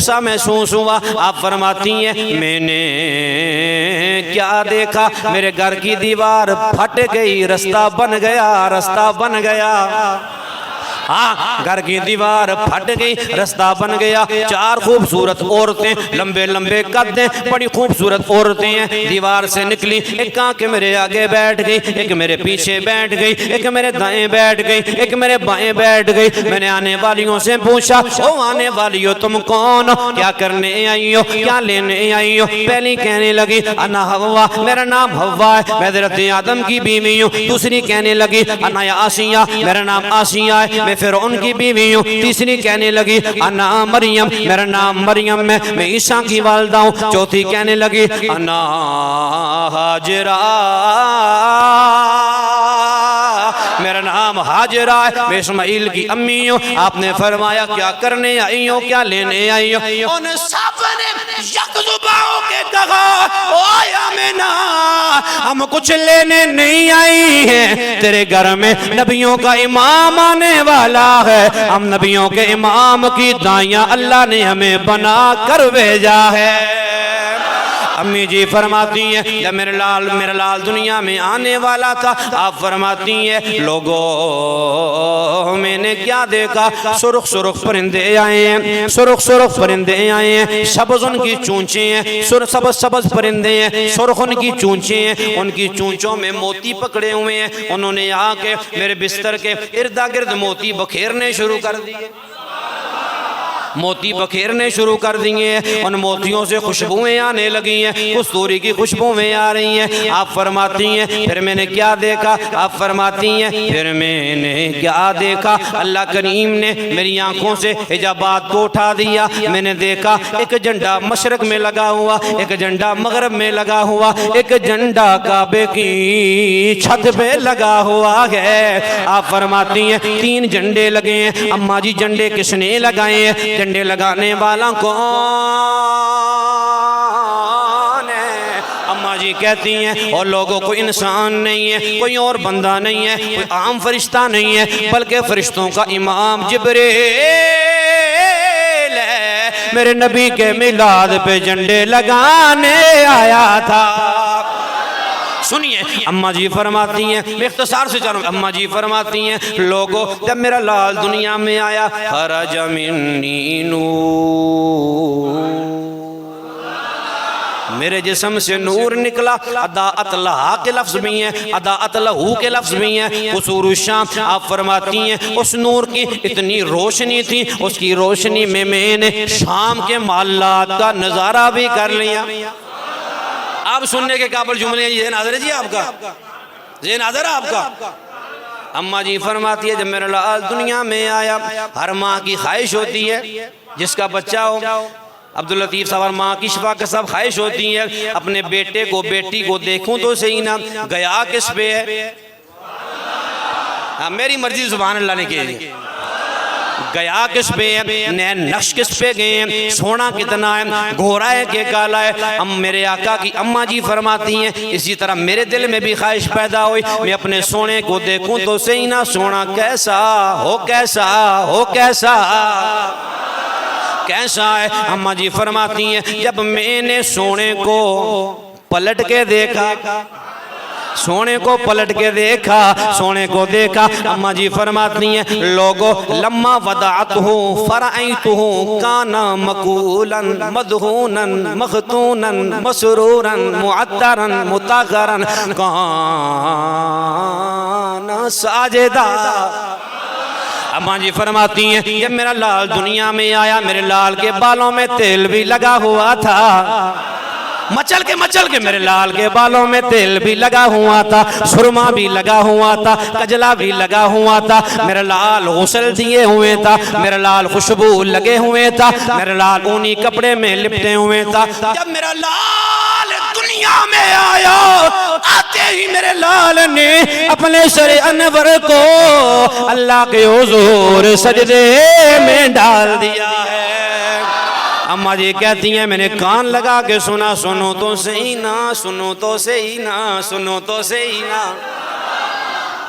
सा महसूस हुआ। आप फरमाती हैं मैंने क्या देखा, मेरे घर की दीवार फट गई, रास्ता बन गया, रास्ता बन गया। हाँ, घर की दीवार फट गई, रास्ता बन गया। चार खूबसूरत औरतें, लंबे लंबे कद, बड़ी खूबसूरत औरतें हैं, दीवार से निकली। एक आके मेरे आगे बैठ गई, एक मेरे पीछे बैठ गई, एक मेरे दाएं बैठ गई, एक मेरे बाएं बैठ गई। मैंने आने वालियों से पूछा, ओ आने वालियों तुम कौन हो, क्या करने आई हो, क्या लेने आई हो? पहली कहने लगी अना हव्वा, मेरा नाम हव्वा है, मैं हज़रत आदम की बीवी हूँ। दूसरी कहने लगी अना आसिया, मेरा नाम आसिया है, मैं फिर उनकी बीवी हूँ। तीसरी कहने लगी अना मरियम, मेरा नाम मरियम है, मैं ईसा की वालिदा हूँ। चौथी कहने लगी अना हाजरा, मेरा नाम हाजरा है, मैं इस्माइल की अम्मी हूँ। आपने फरमाया क्या करने आई हो, क्या लेने आई हो? उन सब ने यकजुबाओं के कहा, ओ आमिना, हम कुछ लेने नहीं आई हैं, तेरे घर में नबियों का इमाम आने वाला है, हम नबियों के इमाम की दाइयाँ अल्लाह ने हमें बना कर भेजा है। अम्मी जी फरमाती हैं जब मेरा लाल दुनिया में आने वाला था, आप फरमाती हैं लोगों मैंने क्या देखा, सुर्ख सुर्ख परिंदे आए हैं, सुर्ख सुर्ख परिंदे आए हैं, सबज उनकी चूंचे हैं, सबज सबज परिंदे हैं, सुर्ख उनकी चूंचे हैं, उनकी चूंचों में मोती पकड़े हुए हैं। उन्होंने आके मेरे बिस्तर के इर्दा गिर्द मोती बखेरने शुरू कर दिए, मोती बखेरने शुरू कर दिए। उन मोतियों से खुशबुएं आने लगी हैं, कस्तूरी की खुशबुएं आ रही हैं। आप फरमाती हैं फिर मैंने क्या देखा, आप फरमाती हैं फिर मैंने क्या देखा, अल्लाह करीम ने मेरी आंखों से हिजाबात को उठा दिया। मैंने देखा एक झंडा मशरक में लगा हुआ, एक झंडा मगरब में लगा हुआ, एक झंडा काबे की छत पे लगा हुआ है। आप फरमाती हैं 3 झंडे लगे हैं। अम्मा जी झंडे किसने लगाए हैं, झंडे लगाने वाला कौन है? अम्मा जी कहती हैं और लोगों को इंसान नहीं है, कोई और बंदा नहीं है, कोई आम फरिश्ता नहीं है, बल्कि फरिश्तों का इमाम जिब्रील है, मेरे नबी के मिलाद पे झंडे लगाने आया था। सुनिए अम्मा जी फरमाती हैं, मैं इख्तिसार से चलूँ, अम्मा जी फरमाती हैं लोगों जब मेरा लाल दुनिया में आया, खरज मिन्नी नूर, मेरे जिस्म से नूर निकला। अदा अतलहा के लफ्ज़ भी हैं, अदा अतलहू के लफ्ज़ भी हैं, कुसूर शाम। आप फरमाती हैं उस नूर की इतनी रोशनी थी, उसकी रोशनी में मैंने शाम के मालात का नज़ारा भी कर लिया। आप सुनने के काबिल जुमले ये नाज़र है जी, आपका ये नाज़र है आपका। अम्मा जी फरमाती है जब मेरा लाल दुनिया में आया, हर माँ की ख्वाहिश होती है जिसका बच्चा हो। अब्दुल लतीफ़ साहब माँ की शिफा का सब ख्वाहिश होती है अपने बेटे को बेटी को देखूं तो सही ना, गया किस पे है? हाँ, मेरी मर्जी सुभान अल्लाह ने की। गया किस पे है, नैन नक्श किस पे गए हैं, सोना कितना है, घोरा है के काला है। हम मेरे आका की अम्मा जी फरमाती हैं इसी तरह मेरे दिल में भी ख्वाहिश पैदा हुई, मैं अपने सोने को देखूं तो सही ना, सोना कैसा हो, कैसा हो, कैसा कैसा है। अम्मा जी फरमाती हैं जब मैंने सोने को पलट के देखा, सोने को पलट के देखा, सोने को देखा, अम्मा जी फरमाती हैं लोगों लम्मा वदाअतहु फरअयतहु काना मकूलन मदहूनन मखतूनन मसरूरन मुअत्तरन मुतागरन काना साजिदा। अम्मा जी फरमाती हैं जब मेरा लाल दुनिया में आया, मेरे लाल के बालों में तेल भी लगा हुआ था, मचल के मेरे लाल के बालों में तेल भी लगा हुआ था, सुरमा भी लगा हुआ था, कजला भी लगा हुआ था, मेरा लाल गुस्ल दिए हुए था, मेरा लाल खुशबू लगे हुए था, मेरा लाल ऊनी कपड़े में लिपटे हुए था। जब मेरा लाल दुनिया में आया, आते ही मेरे लाल ने अपने सर अनवर को अल्लाह के हुजूर सजदे में डाल दिया है। अम्मा जी कहती हैं मैंने कान लगा के सुना, सुनो तो सही ना, सुनो तो सही ना, सुनो तो सही ना।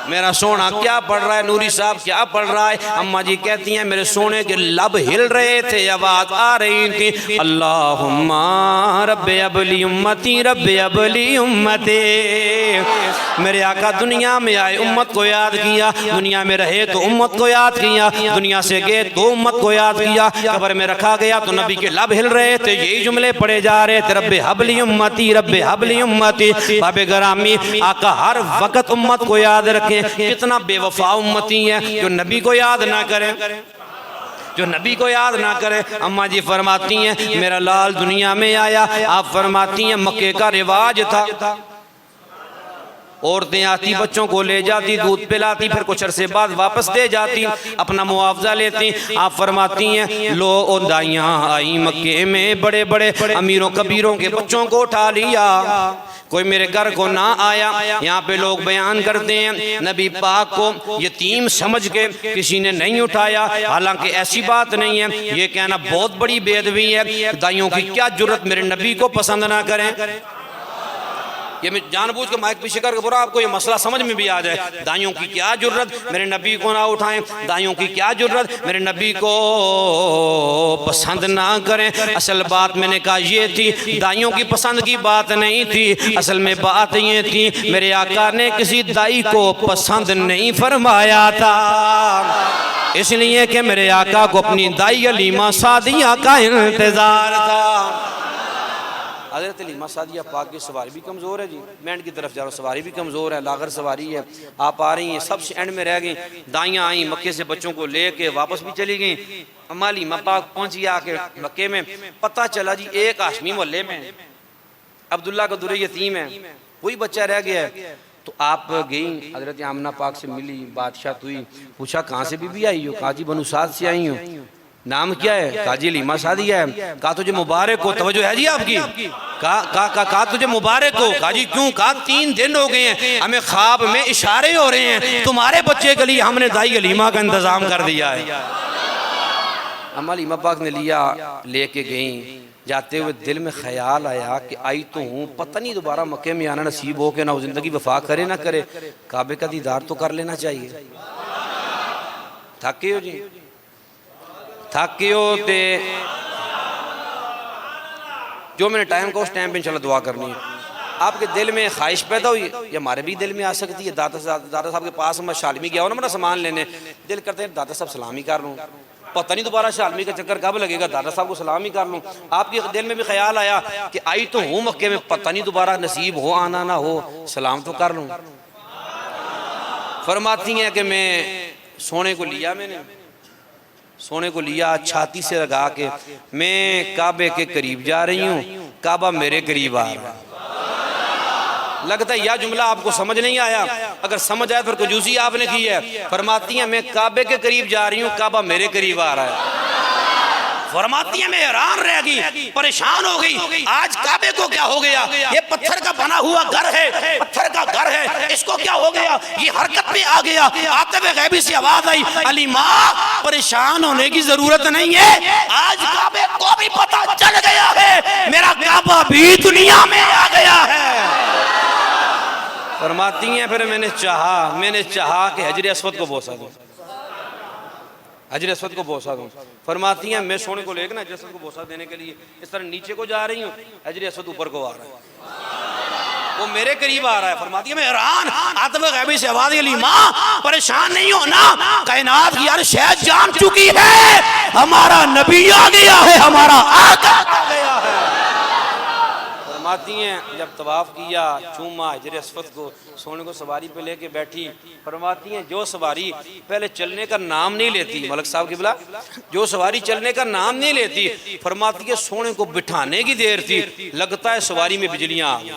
मेरा सोना क्या पढ़ रहा है, नूरी साहब क्या पढ़ रहा है। अम्मा जी कहती हैं मेरे सोने के लब हिल रहे थे, आवाज आ रही थी, अल्लाहुम्मा रब्बे अबली उम्मती रब्बे अबली उम्मती। मेरे आका दुनिया में आए उम्मत को याद किया, दुनिया में रहे तो उम्मत को याद किया, दुनिया से गए तो उम्मत को याद किया, कब्र में रखा गया तो नबी के लब हिल रहे थे, यही जुमले पढ़े जा रहे थे, रब्बे हबली उम्मती रब्बे हबली उम्मती। बाबे गरामी आका हर वक्त उम्मत को याद रखे। कितना बेवफा उम्मती है जो नबी को याद ना करें, जो नबी को याद ना करे। अम्मा जी फरमाती हैं मेरा लाल दुनिया में आया, आप फरमाती हैं मक्के का रिवाज था, औरतें आती बच्चों को ले जाती, दूध पिलाती, फिर कुछ अरसे बाद वापस दे जाती, अपना मुआवजा लेती। आप फरमाती हैं लो ओ दाइयाँ आई मक्के में, बड़े बड़े अमीरों कबीरों के बच्चों को उठा लिया, कोई मेरे घर को ना आया। यहाँ पे लोग बयान करते हैं नबी पाक को यतीम समझ के किसी ने नहीं उठाया, हालांकि ऐसी बात नहीं है, ये कहना बहुत बड़ी बेअदबी है। दाइयों की क्या जुर्रत मेरे नबी को पसंद ना करें। ये मैं जानबूझ के माइक पीछे करके बोला आपको ये मसला समझ में भी आ जाए। दाइयों की क्या जुर्रत मेरे नबी को ना उठाएं, दाइयों की क्या जुर्रत मेरे नबी को पसंद ना करें। असल बात मैंने कहा ये थी, दाइयों की पसंद की बात नहीं थी, असल में बात ये थी मेरे आका ने किसी दाई को पसंद नहीं फरमाया था, इसलिए कि मेरे आका को अपनी दाई हलीमा सादिया का इंतजार था। हज़रत हलीमा सादिया पाक की सवारी भी कमज़ोर है जी, मैं एंड की तरफ जा रहा हूँ, सवारी भी कमज़ोर है, लागर सवारी है, आप आ रही हैं, सबसे एंड में रह गई। दाइयाँ आई मक्के से बच्चों को ले के वापस भी चली गई। अम्मा हलीमा पाक पहुँची आके मक्के में, पता चला जी एक हाशमी मोहल्ले में अब्दुल्ला का दुर यतीम है, कोई बच्चा रह गया है। तो आप गई हज़रत आमना पाक से मिली, बादशाह हुई, पूछा कहाँ से बीबी आई हो, कहा जी बनु साद से आई हूँ। नाम क्या है, कहा जी हलीमा सादिया है। कहा तुझे मुबारक हो, तवज्जो है जी आपकी। कहा तुझे मुबारक हो, कहा जी क्यों, कहा 3 दिन हो गए हैं हमें ख्वाब में इशारे हो रहे हैं तुम्हारे बच्चे के लिए हमने दाई हलीमा का इंतजाम कर दिया है। अम्मा हलीमा पाक ने लिया, लेके गई, जाते हुए दिल में ख्याल आया कि आई तो हूँ, पता नहीं दोबारा मक्के में आना नसीब हो के ना वो जिंदगी वफा करे ना करे, काबे का दीदार तो कर लेना चाहिए। थके हो जी, थके हो ते जो मैंने टाइम का उस टाइम पे इंशाल्लाह दुआ करनी है। आपके दिल में ख्वाहिश पैदा हुई, ये हमारे भी दिल में आ सकती है। दादा साहब के पास मैं शालमी गया हूँ ना, मेरा सामान लेने, दिल करते हैं दादा साहब सलाम ही कर लूँ, पता नहीं दोबारा शालमी का चक्कर कब लगेगा, दादा साहब को सलाम ही कर लूँ। आपके दिल में भी ख्याल आया कि आई तो हूँ मक्के में, पता नहीं दोबारा नसीब हो आना ना हो, सलाम तो कर लूँ। फरमाती हैं कि मैं सोने को लिया, मैंने सोने को लिया, छाती से लगा के मैं काबे के करीब जा रही हूँ, काबा मेरे करीब आ रहा है। लगता है यह जुमला आपको समझ नहीं आया, अगर समझ आया फिर कंजूसी आपने की है। फरमाती हैं मैं काबे के करीब जा रही हूँ, काबा मेरे करीब आ रहा है। फरमाती है मैं हैरान रह गई, परेशान हो गई, आज काबे को क्या हो गया, ये पत्थर का बना हुआ घर है, पत्थर का घर है, इसको क्या हो गया, ये हरकत में आ गया। आते हुए गैबी से आवाज आई, अली माँ परेशान होने की जरूरत नहीं है, आज काबे को भी पता चल गया है मेरा काबा भी दुनिया में आ गया है। फरमाती हैं फिर मैंने चाहा कि हजर अस्वद को बोसा दूं, हजर अस्वद को बोसा दूं। फरमाती हैं मैं सोने को लेकर ना हजर अस्वद को बोसा देने के लिए इस तरह नीचे को जा रही हूँ, हजर अस्वद ऊपर को आ रहा है, वो मेरे करीब आ रहा है। फरमाती है मैं हैरान, आतब गैबी से आवाज अली माँ परेशान नहीं होना, कायनात की यार शायद जान चुकी है हमारा नबी आ गया है, हमारा आका आ गया है। फरमाती हैं जब तवाफ किया, चूमा हजर अस्वद को, सोने को सवारी पे लेके बैठी। फरमाती हैं जो सवारी पहले चलने का नाम नहीं लेती, मलक साहब की बोला, जो सवारी चलने का नाम नहीं लेती, फरमाती है सोने को बिठाने की देर थी, लगता है सवारी में बिजलियां आ गई,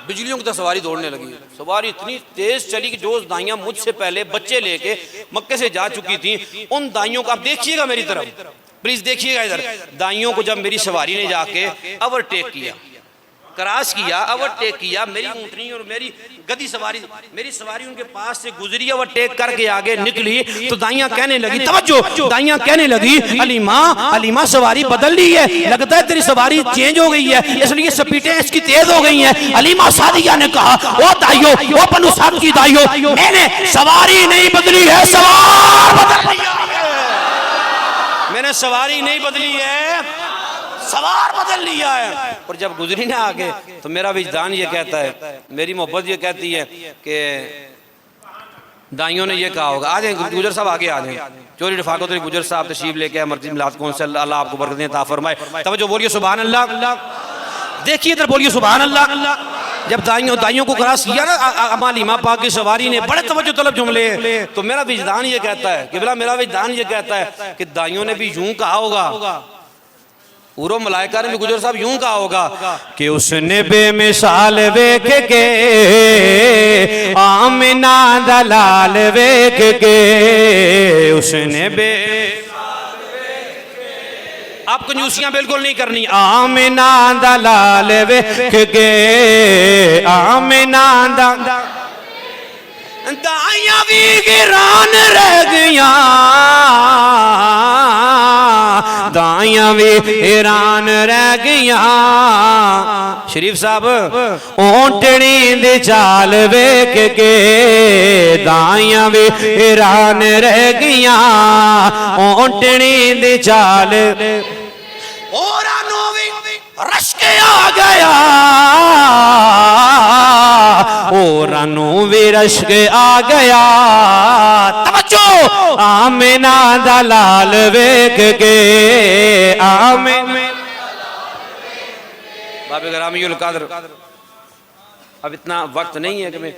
बिजलियों की तो सवारी दौड़ने लगी। सवारी इतनी तेज चली कि जो दाइयां मुझसे पहले बच्चे लेके मक्के से जा चुकी थी, उन दाइयों को आप देखिएगा मेरी तरफ, प्लीज देखिएगा इधर, दाइयों को जब मेरी सवारी ने जाके ओवरटेक किया, क्रॉस किया, ओवरटेक किया, मेरी ऊँटनी और मेरी गदी सवारी, मेरी सवारी उनके पास से गुजरी, ओवरटेक करके आगे निकली तो दाइयाँ कहने लगी, तवज्जो, दाइयाँ कहने लगी, अलीमा सवारी बदल ली है, लगता है तेरी सवारी चेंज हो गई है, इसलिए स्पीडें इसकी तेज हो गई हैं। अलीमा सादिया ने कहा, ओ दाइयों, ओ बनु साद की दाइयों, मैंने सवारी नहीं बदली है, सवार बदल लिया है। मैंने सवारी नहीं बदली है, सवार बदल लिया है। और जब गुजरी ना आगे तो मेरा विजदान ये कहता है, मेरी मोहब्बत ये कहती है कि दाइयों ने ये कहा होगा, आ जाए गुजर साहब आगे आ जाए, चोरी रफाकत गुजर साहब तशरीफ लेके आए मर्जी मिलाद कौंसिल, अल्लाह आपको बरकत अता फरमाए। तवज्जो बोलिए सुभान अल्लाह, देखिए इधर बोलिए सुभान अल्लाह। जब दाइयों को क्रॉस किया ना अलीमा पाक की सवारी ने, बड़े तवज्जो तलब जुमले, तो मेरा विजदान ये कहता है कि मेरा विजदान ये कहता है कि दाइयों ने भी यूं कहा होगा, पूरो मलाइका ने भी गुजर साहब यूं कहा होगा कि उसने बेमिसाल वेख के आमिना दलाल वेख के, उसने आप कंजूसियां बिल्कुल नहीं करनी, आमिना दलाल वेख के, आमिना दाइयां भी गिरान रह गया, दाइयां भी हैरान रह गया। शरीफ साहब ऊंटनी दे चाल वेख के दाइयां भी हैरान रह गया, ऊंटनी दे चाल और रश के आ गया, और भी रश के आ गया। तवज्जो, आमिना दलाल वेख के, आमिना बाबे ग्रामीउल कादर। अब इतना वक्त नहीं है कि मैं